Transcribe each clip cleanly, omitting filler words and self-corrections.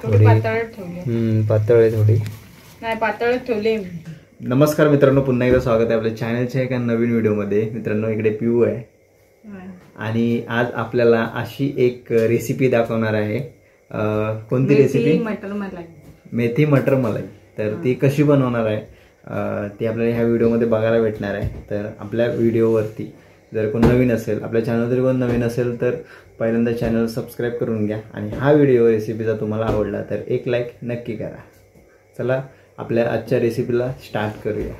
थोडी पातळ ठेवली. पातळ आहे थोडी, नाही पातळ ठेवली. नमस्कार मित्रांनो, पुन्हा एकदा स्वागत आहे आपल्या चॅनलच्या एका नवीन व्हिडिओमध्ये. मित्रांनो, इकडे पिऊ आहे आणि आज आपल्याला अशी एक रेसिपी दाखवणार आहे. कोणती रेसिपी? मटर मलाई. मेथी मटर मलाई. तर ती कशी बनवणार आहे ती आपल्याला ह्या व्हिडिओमध्ये बघायला भेटणार आहे. तर आपल्या व्हिडिओवरती जर कोण नवीन असेल, आपल्या चॅनल जर कोण नवीन असेल तर पहिल्यांदा चॅनल सबस्क्राईब करून घ्या आणि हा व्हिडिओ रेसिपीचा तुम्हाला आवडला तर एक लाईक नक्की करा. चला आपल्या आजच्या रेसिपीला स्टार्ट करूया.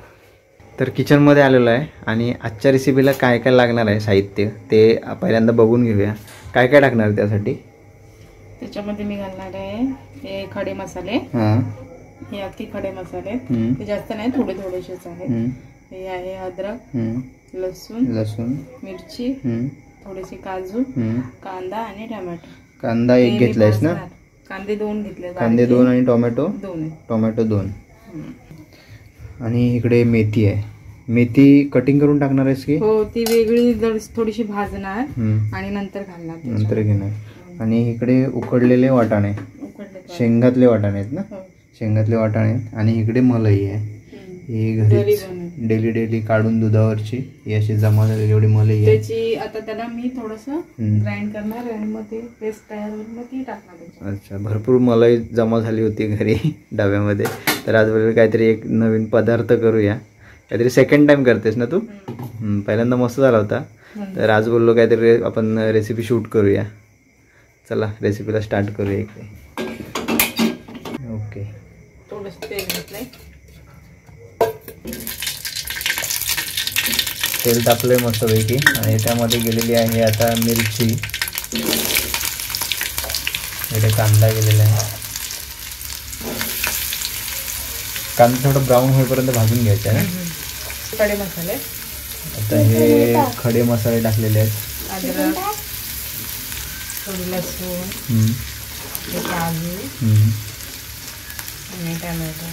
तर किचनमध्ये आलेलो आहे आणि आजच्या रेसिपीला काय काय लागणार आहे साहित्य ते पहिल्यांदा बघून घेऊया. काय काय टाकणार आहे त्यासाठी? त्याच्यामध्ये मी घालणार आहे हे खडे मसाले. हे अख्खे खडे मसाले, ते जास्त नाही, थोडे थोडेसेच आहेत. हे आहे अद्रक, लसूण, मिरची, थोडेसे काजू, कांदा आणि टोमॅटो. कांदा एक घेतलायस ना? कांदे 2 घेतले. कांदे 2 आणि टोमॅटो 2. आणि इकडे मेथी आहे. मेथी कटिंग करून टाकणार आहेस की? हो, ती वेगळी थोडीशी भाजणार आणि नंतर घालणार, नंतर घेणार. आणि इकडे उकडलेले वाटाणे, शेंगातले वाटाणे आहेत ना? शेंगातले वाटाणे. आणि इकडे मलाई आहे, ही घरी डेली काढून दुधावरची ही अशी जमा झालेली एवढी मलाई आहे. त्याची आता त्याला मी थोडंसं ग्राइंड करणार आणि मग ते पेस्ट तयार होईल, मग ती टाकणार. अच्छा, भरपूर मलाई जमा झाली होती घरी डब्यामध्ये. तर आज वेळेला काहीतरी एक नवीन पदार्थ करूया. काहीतरी सेकंड टाइम करतेस ना तू? पहिल्यांदा मस्त झाला होता, तर आज बोललो काहीतरी आपण रेसिपी शूट करूया. चला रेसिपीला स्टार्ट करूया. इकडे ओके, थोडंसं तेल घेतलंय, तेल टाकलंय मस्तपैकी आणि त्यामध्ये गेलेली आहे आता मिरची. इकडे कांदा गेलेला आहे. कांदा थोडं ब्राऊन होईपर्यंत भाजून घ्यायचा आहे ना? खडे मसाले, आता हे खडे मसाले टाकलेले आहेत. अद्रक, थोडी लसूण, काजू आणि टोमॅटो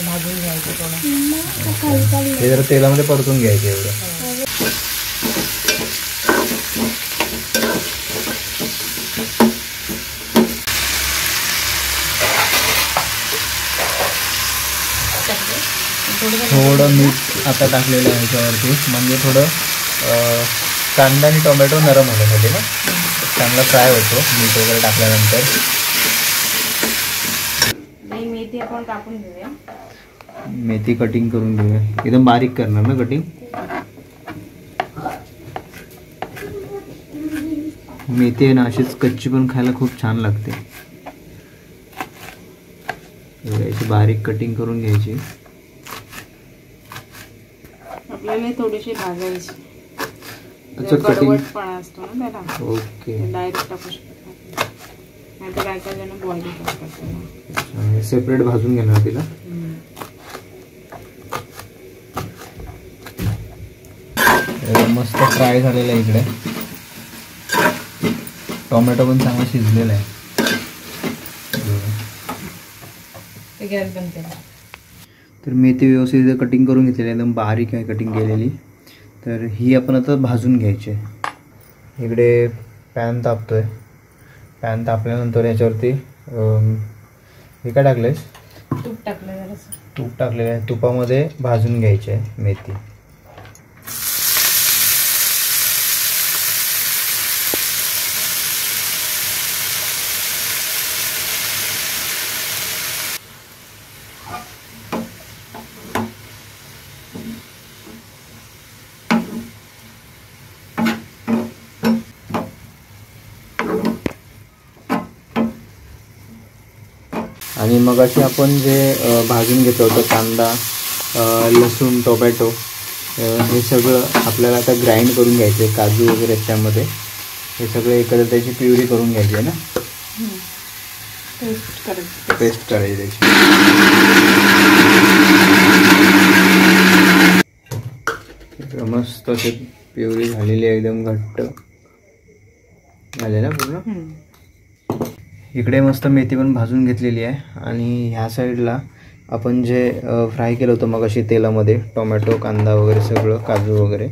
भाजून घ्यायचं थोडं. हे जरा तेलामध्ये परतून घ्यायचं एवढं. थोडं मीठ आता टाकलेलं आहे ह्याच्यावरती, म्हणजे थोडं कांदा आणि टोमॅटो नरम होण्यासाठी ना, चांगला फ्राय होतो मीठ वगैरे टाकल्यानंतर. मेथी आपण कापून घेऊया. मेथी कटिंग करून घेऊया. एकदम बारीक करणार ना कटिंग? मेथी आहे ना अशीच कच्ची पण खायला खूप छान लागते. याची बारीक कटिंग करून घ्यायची. आपल्याला थोडीशी भाजायची. अच्छा, कडवटपणा असतो ना त्याला. ओके, डायरेक्ट टाकू शकतो, नाहीतर काय काय जण बॉईल करतात. सेपरेट भाजून घेणार तिला. मस्त फ्राय झालेला आहे. इकडे टोमॅटो पण चांगला शिजलेला आहे. गॅस बंद केला. तर मेथी व्यवस्थित कटिंग करून घेतलेली, एकदम बारीक आहे कटिंग केलेली. तर ही आपण आता भाजून घ्यायची. इकडे पॅन तापतोय. पॅन तापल्यानंतर याच्यावरती हे काय टाकलंयस? तूप टाकलं. तूप टाकलेलं आहे. तुपामध्ये भाजून घ्यायची आहे मेथी. आणि मग अशी आपण जे भाजून घेतलं होतं कांदा, लसूण, टोमॅटो, हे सगळं आपल्याला आता ग्राइंड करून घ्यायचं आहे. काजू वगैरे त्यामध्ये हे सगळं एकत्र त्याची प्युरी करून घ्यायची आहे ना? पेस्ट करायची त्याची. मस्त अशी प्युरी झालेली आहे, एकदम घट्ट झाले ना पूर्ण. इकडे मस्त मेथी पण भाजून घेतलेली आहे आणि ह्या साईडला आपण जे फ्राय केलं होतं मग अशी तेलामध्ये टोमॅटो, कांदा वगैरे सगळं, काजू वगैरे,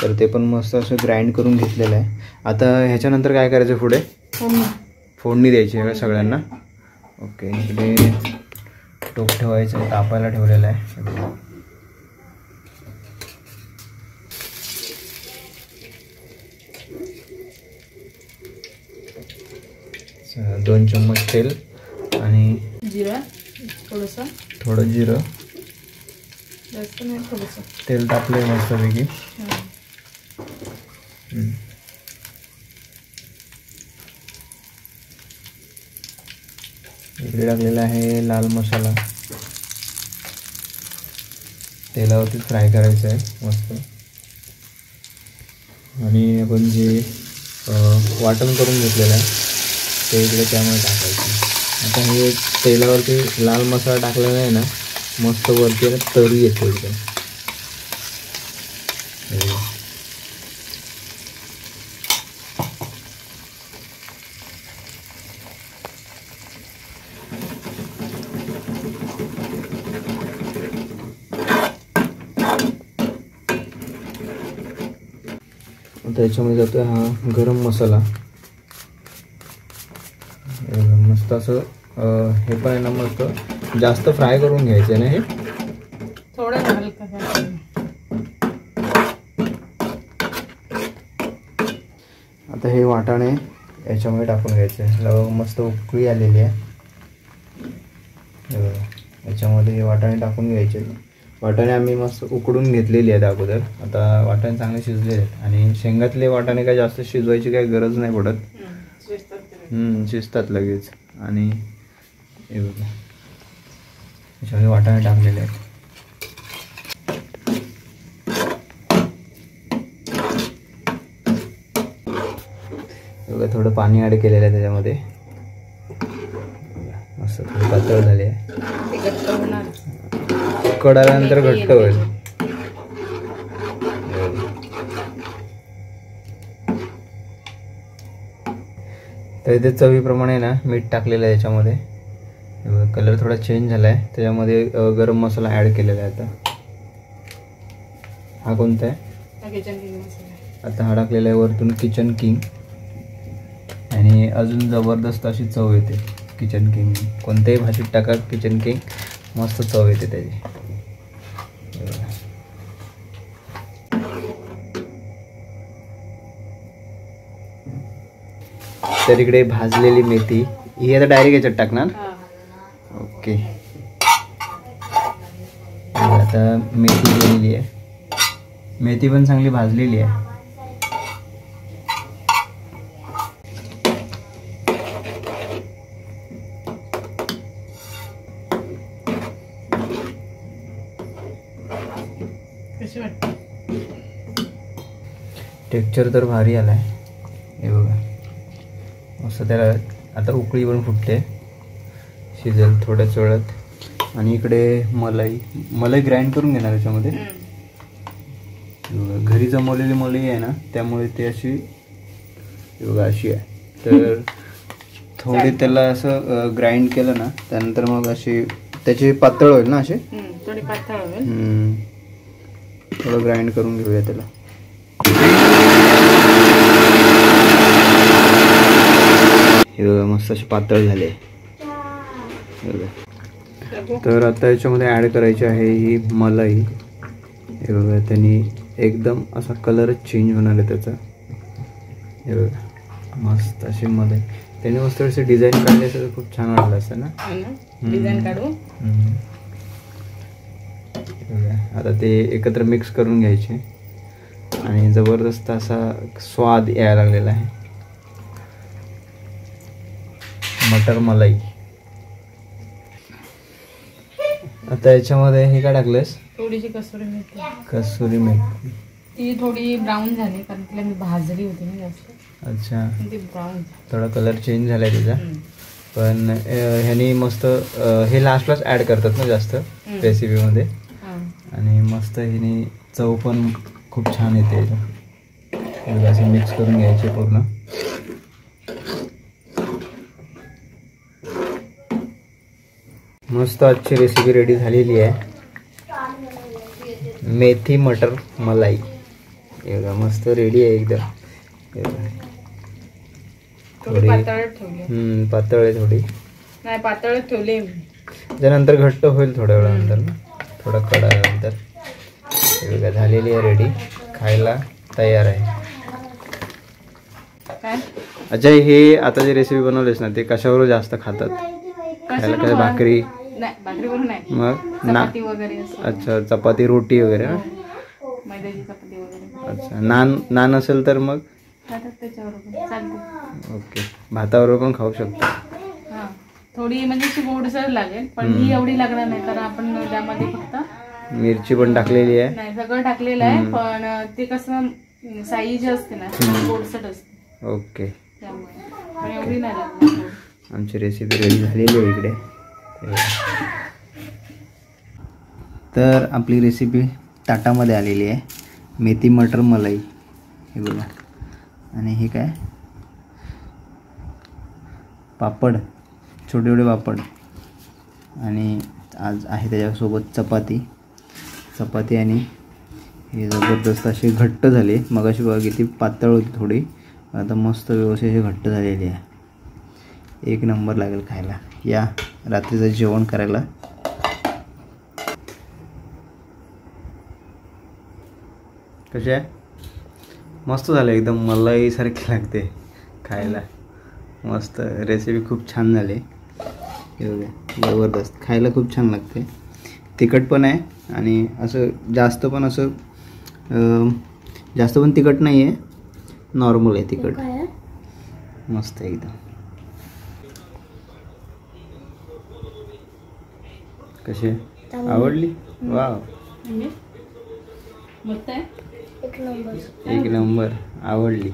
तर ते पण मस्त असं ग्राइंड करून घेतलेलं आहे. आता ह्याच्यानंतर काय करायचं पुढे? फोडणी द्यायची आहे सगळ्यांना. ओके, इकडे टोप ठेवायचं आहे, तापायला ठेवलेलं आहे. 2 चम्मच तेल आणि जिरा, थोडं जिरं, जास्त नाही, थोडंसं तेल टाकले मस्तपैकी. इकडे टाकलेला आहे लाल मसाला. तेलावरती फ्राय करायचं आहे मस्त. आणि आपण जे वाटण करून घेतलेलं आहे ते इकडे त्यामुळे टाकायचं. आता हे तेलावरती लाल मसाला टाकलेला आहे ना, मस्त वरती तरी येते एकदम. त्याच्यामध्ये जातोय हा गरम मसाला. मस्त असं हे पण आहे ना, मस्त जास्त फ्राय करून घ्यायचं ना हे, थोडं हलकं. आता हे वाटाणे याच्यामध्ये टाकून घ्यायचे. मस्त उकळी आलेली आहे, याच्यामध्ये हे वाटाणे टाकून घ्यायचे. वाटाणे आम्ही मस्त उकडून घेतलेली आहेत अगोदर. आता वाटाणे चांगले शिजलेले आहेत. आणि शेंगातले वाटाणे काय जास्त शिजवायची काही गरज नाही पडत, शिजतात लगेच. आणि हे बघा याच्यामध्ये वाटाणे टाकलेले आहेत. बघा थोडं पाणी ॲड केलेलं आहे त्याच्यामध्ये. मस्त थोडी पातळ झाली आहे, कडाल्यानंतर घट्ट होईल. तर इथे चवीप्रमाणे ना मीठ टाकलेलं आहे याच्यामध्ये. कलर थोडा चेंज झाला आहे. त्याच्यामध्ये गरम मसाला ॲड केलेला आहे. आता हा कोणता आहे? आता हा टाकलेला आहे वरतून किचन किंग. आणि अजून जबरदस्त अशी चव येते किचन किंग. कोणत्याही भाजीत टाका किचन किंग, मस्त चव येते त्याची. तर इकडे भाजलेली मेथी ही आता डायरेक्ट याच्यात टाकणार. ओके, आता मेथी गेलेली आहे. मेथी पण चांगली भाजलेली आहे. टेक्स्चर तर भारी आलाय. हे बघा असं त्याला आता उकळी पण फुटते, शिजेल थोड्याच वेळात. आणि इकडे मलाई ग्राइंड करून घेणार याच्यामध्ये. घरी जमवलेली मलाई आहे ना, त्यामुळे ते अशी बघा अशी आहे. तर थोडे त्याला असं ग्राइंड केलं ना, त्यानंतर मग अशी त्याची पातळ होईल ना, अशी थोडी पातळ होईल. थोडं ग्राइंड करून घेऊया त्याला. हे बघा मस्त अशी पातळ झाली. तर आता याच्यामध्ये ॲड करायची आहे ही मलाई. हे बघा त्यांनी एकदम असा कलरच चेंज होणार आहे त्याचा. हे बघा मस्त अशी मलाई. त्याने मस्त असे डिझाईन काढले तर खूप छान वाटलं असतं ना, डिझाईन काढू. आता ते एकत्र मिक्स करून घ्यायचे आणि जबरदस्त असा स्वाद यायला लागलेला आहे. मटर मलाई. आता याच्यामध्ये हे काय टाकलंस? थोडीशी कसुरी मेथी. कसुरी मेथी ती थोडी ब्राऊन झाली कारण तिला मी भाजली होती ना जास्त. अच्छा, ती ब्राऊन थोडा कलर चेंज झालाय त्याचा. पण ह्यानी मस्त हे लास्टलाच ॲड करतात ना जास्त रेसिपीमध्ये. आणि मस्त हिने चव पण खूप छान येते. असं मिक्स करून घ्यायचे पूर्ण. मस्त आजची रेसिपी रेडी झालेली आहे. मेथी मटर मलाई मस्त रेडी आहे एकदम. थोडी पातळच ठेवले. पातळ आहे थोडी. नाही पातळच ठेवले मी. त्यानंतर घट्ट होईल थोड्या वेळानंतर ना, थोडा कडानंतर. हे बघा झालेली आहे, रेडी, खायला तयार आहे. काय अजय, हे आता जे रेसिपी बनवलीस ना ते कशावर जास्त खातात? खायला काय भाकरी? नाही भाकरीवर नाही, मग चपाती वगैरे असं. अच्छा, चपाती रोटी वगैरे ना. मैद्याची चपाती वगैरे. अच्छा, नान असेल तर मग खातात त्याच्यावर चालते. ओके, भातावर पण खाऊ शकतो. हां, थोडी म्हणजे अशी गोडसर लागेल, पण ही एवढी लागणार नाही कारण आपण त्यामध्ये फक्त मिरची पण टाकलेली आहे. नाही, सगळं टाकलेलं आहे, पण ते कसं साई जी असते ना गोडसर असते. ओके, त्यामुळे पण एवढी नाही लागणार. आमची रेसिपी रेडी झालेली आहे इकडे. तर आपली रेसिपी ताटामध्ये आलेली आहे. मेथी मटर मलाई, हे बघा. आणि हे काय, पापड, छोटे छोटे पापड. आणि आज आहे त्याच्यासोबत चपाती आणि हे जबरदस्त असे घट्ट झाले. मगाशी बघा किती पातळ होती थोडी, आता मस्त व्यवस्थित हे घट्ट झालेली आहे. एक नंबर लागेल खायला. या रात्रीचं जेवण करायला. कशी आहे? मस्त झालं, एकदम मलाई सारखी लागते खायला. मस्त, रेसिपी खूप छान झाली. हे बघा, जबरदस्त, खायला खूप छान लागते. तिखट पण आहे आणि असं जास्त पण तिखट नाही आहे, नॉर्मल आहे तिखट. मस्त एकदम. कशी आवडली? वाव, मस्त आहे, एक नंबर आवडली.